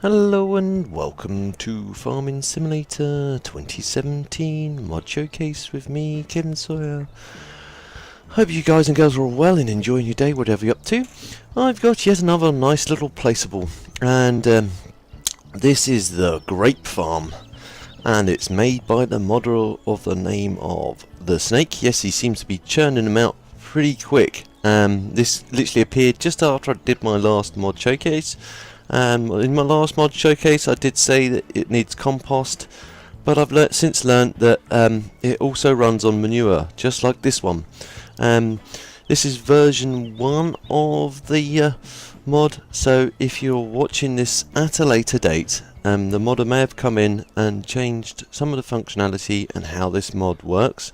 Hello and welcome to Farming Simulator 2017 Mod Showcase with me, Kevin Sawyer. Hope you guys and girls are all well and enjoying your day, whatever you're up to. I've got yet another nice little placeable, and this is the Grape Farm, and it's made by the modder of the name of The Snake. Yes, he seems to be churning them out pretty quick. This literally appeared just after I did my last mod showcase. In my last mod showcase I did say that it needs compost, but I've since learnt that it also runs on manure, just like this one. This is version 1 of the mod, so if you're watching this at a later date, the modder may have come in and changed some of the functionality and how this mod works,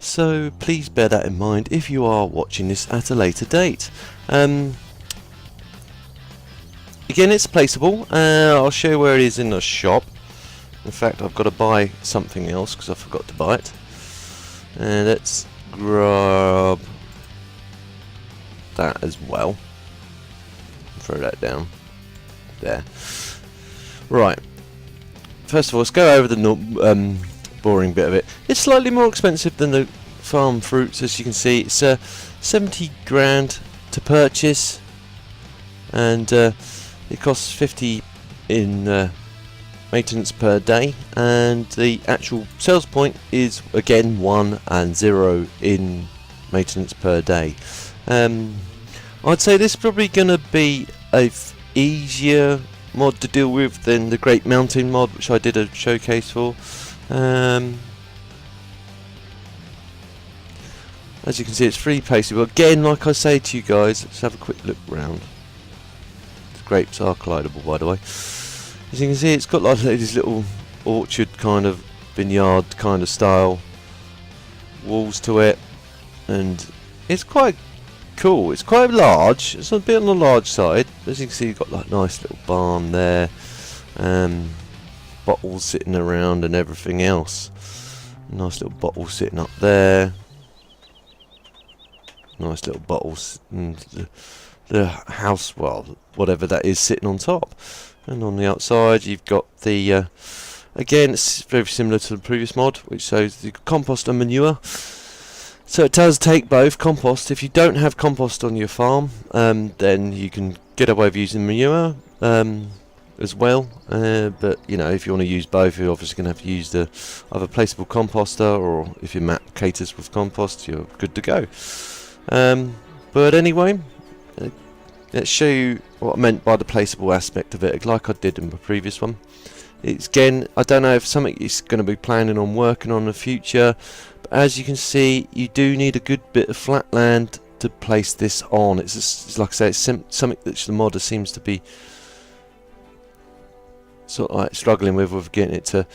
so please bear that in mind if you are watching this at a later date. Again, it's placeable. I'll show you where it is in the shop. In fact, I've got to buy something else because I forgot to buy it. Let's grab that as well. Throw that down there. Right. First of all, let's go over the boring bit of it. It's slightly more expensive than the farm fruits, as you can see. It's 70 grand to purchase, and it costs 50 in maintenance per day, and the actual sales point is again 1 and 0 in maintenance per day. I'd say this is probably going to be a easier mod to deal with than the Great Mountain mod, which I did a showcase for. As you can see, it's free placeable. Again, like I say to you guys, let's have a quick look round. Grapes are collidable, by the way. As you can see, it's got like these little orchard kind of vineyard kind of style walls to it, and it's quite cool. It's quite large. It's a bit on the large side. As you can see, you've got like nice little barn there, bottles sitting around and everything else. Nice little bottle sitting up there. Nice little bottles, and the house, well, whatever that is, sitting on top. And on the outside you've got the again, it's very similar to the previous mod, which shows the compost and manure. So it does take both. Compost, if you don't have compost on your farm, then you can get away with using manure as well, but you know, if you want to use both, you're obviously going to have to use the either placeable composter, or if your map caters with compost, you're good to go. But anyway, let's show you what I meant by the placeable aspect of it, like I did in the previous one. It's again, I don't know if something is going to be planning on working on in the future, but as you can see, you do need a good bit of flat land to place this on. It's like I say, it's something that the modder seems to be sort of like struggling with getting it to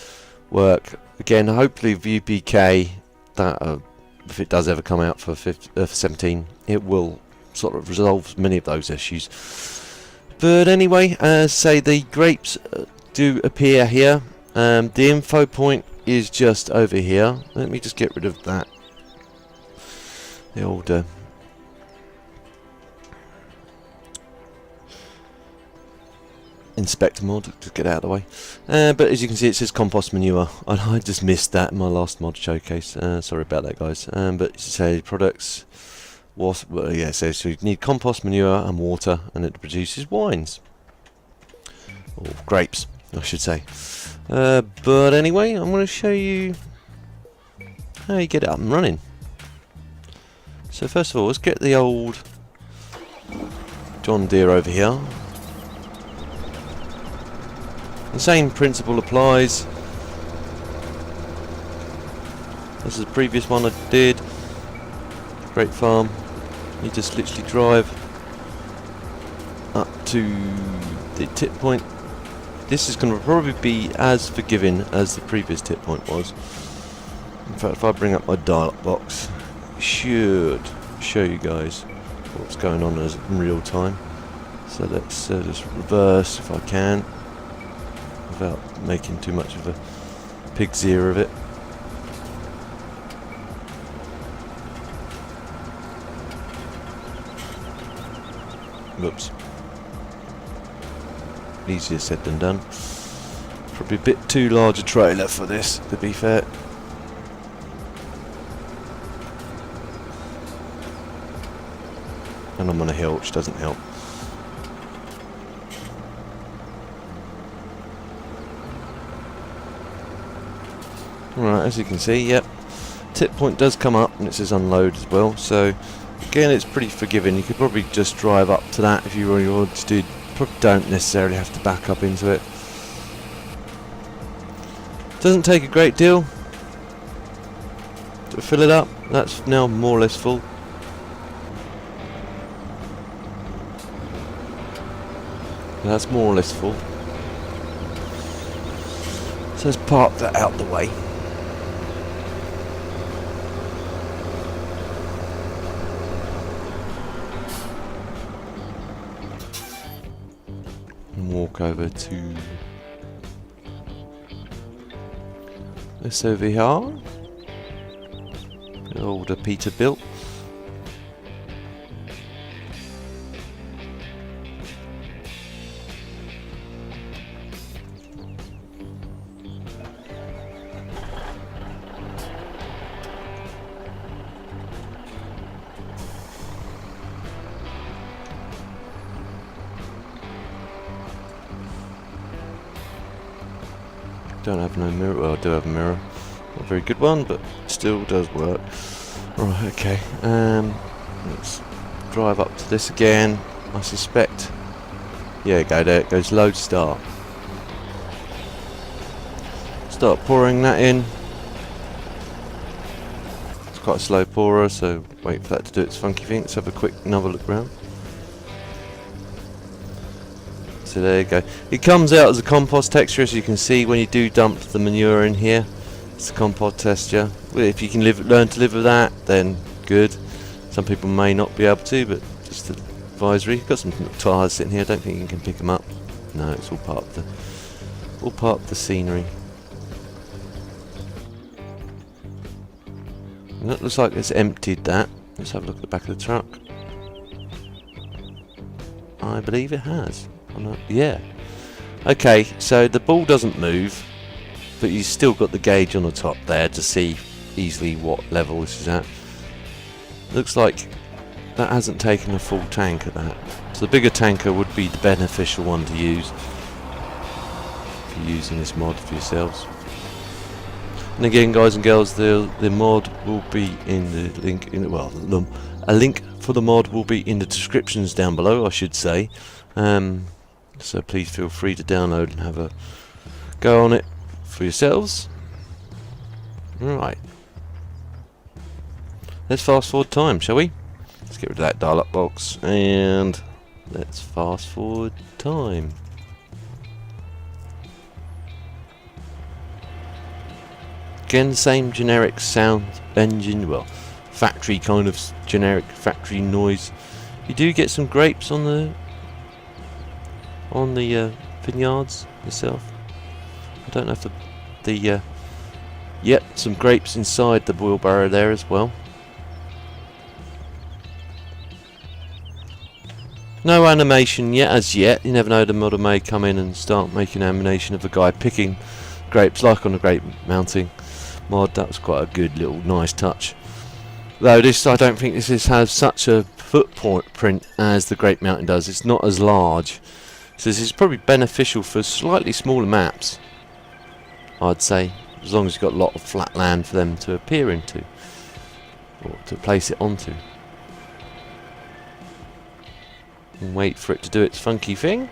work. Again, hopefully with UPK, that if it does ever come out for 17, it will sort of resolves many of those issues. But anyway, as say, the grapes do appear here. The info point is just over here. Let me just get rid of that, the old inspector mod, to get out of the way. But as you can see, it says compost manure, and I just missed that in my last mod showcase. Sorry about that, guys. But say products. Well, yeah, so you need compost, manure and water, and it produces wines. Or grapes, I should say. But anyway, I'm going to show you how you get it up and running. So first of all, let's get the old John Deere over here. The same principle applies as the previous one I did. Grape Farm. You just literally drive up to the tip point. This is going to probably be as forgiving as the previous tip point was. In fact, if I bring up my dial-up box, it should show you guys what's going on in real time. So let's just reverse if I can, without making too much of a pig's ear of it. Whoops. easier said than done. Probably a bit too large a trailer for this, to be fair. And I'm on a hill, which doesn't help. Right, as you can see, yep, tip point does come up and it says unload as well, so again it's pretty forgiving. You could probably just drive up to that if you really wanted to do. Probably don't necessarily have to back up into it. Doesn't take a great deal to fill it up. That's now more or less full. That's more or less full. So let's park that out the way. And walk over to this over here. The older Peterbilt. Don't have no mirror. Well, I do have a mirror. Not a very good one, but still does work. Right, okay. Let's drive up to this again. I suspect. Yeah, go there. It goes load start. Start pouring that in. It's quite a slow pourer, so wait for that to do its funky thing. Let's have a quick another look round. So there you go. It comes out as a compost texture, as you can see when you do dump the manure in here. It's a compost texture. Well, if you can learn to live with that, then good. Some people may not be able to, but just an advisory. Got some tyres sitting here. I don't think you can pick them up. No, it's all part of the scenery. And that looks like it's emptied that. Let's have a look at the back of the truck. I believe it has. Yeah. Okay, so the ball doesn't move, but you've still got the gauge on the top there to see easily what level this is at. Looks like that hasn't taken a full tank at that. So the bigger tanker would be the beneficial one to use if you're using this mod for yourselves. And again, guys and girls, the mod will be in the link. A link for the mod will be in the descriptions down below, I should say. So please feel free to download and have a go on it for yourselves. Right. Let's fast forward time, shall we? Let's get rid of that dial-up box and let's fast forward time. Again, the same generic sound engine, well, factory kind of generic factory noise. You do get some grapes on the vineyards itself. I don't know if yep, some grapes inside the wheelbarrow there as well. No animation yet, as yet. You never know, the modder may come in and start making animation of a guy picking grapes, like on the grape mounting mod. That was quite a good little nice touch. Though this, I don't think this has such a footprint as the grape mounting does. It's not as large. So this is probably beneficial for slightly smaller maps, I'd say, as long as you've got a lot of flat land for them to appear into, or to place it onto. And wait for it to do its funky thing.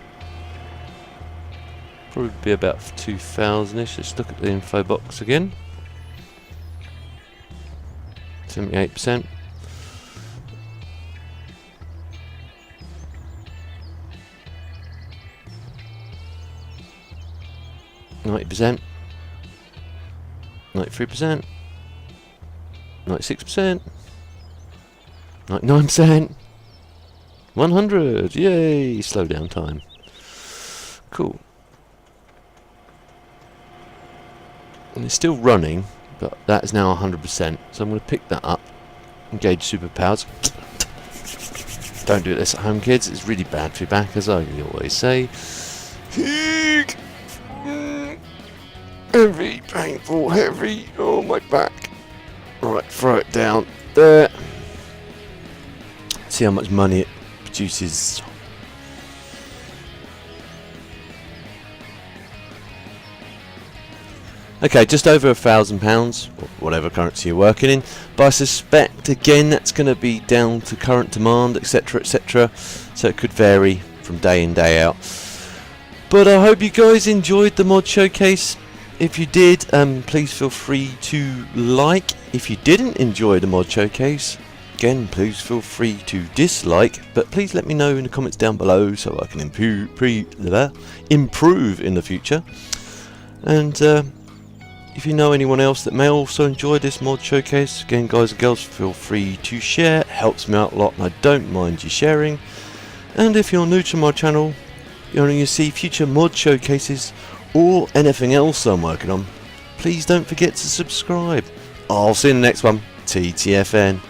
Probably be about 2000-ish. Let's look at the info box again. 78%. %, 93%, 96%, 99%, 100. Yay! Slow down time. Cool. And it's still running, but that is now 100%. So I'm going to pick that up. Engage superpowers. Don't do this at home, kids. It's really bad for your back, as I always say. Eek. Heavy, painful, heavy. Oh, my back. Right, throw it down there. See how much money it produces. Okay, just over £1,000, or whatever currency you're working in. But I suspect, again, that's going to be down to current demand, etc, etc. So it could vary from day in, day out. But I hope you guys enjoyed the mod showcase. If you did, please feel free to like. If you didn't enjoy the mod showcase, again, please feel free to dislike. But please let me know in the comments down below so I can improve in the future. And if you know anyone else that may also enjoy this mod showcase, again guys and girls, feel free to share. It helps me out a lot and I don't mind you sharing. And if you're new to my channel, you want to see future mod showcases or anything else I'm working on, please don't forget to subscribe. I'll see you in the next one. TTFN.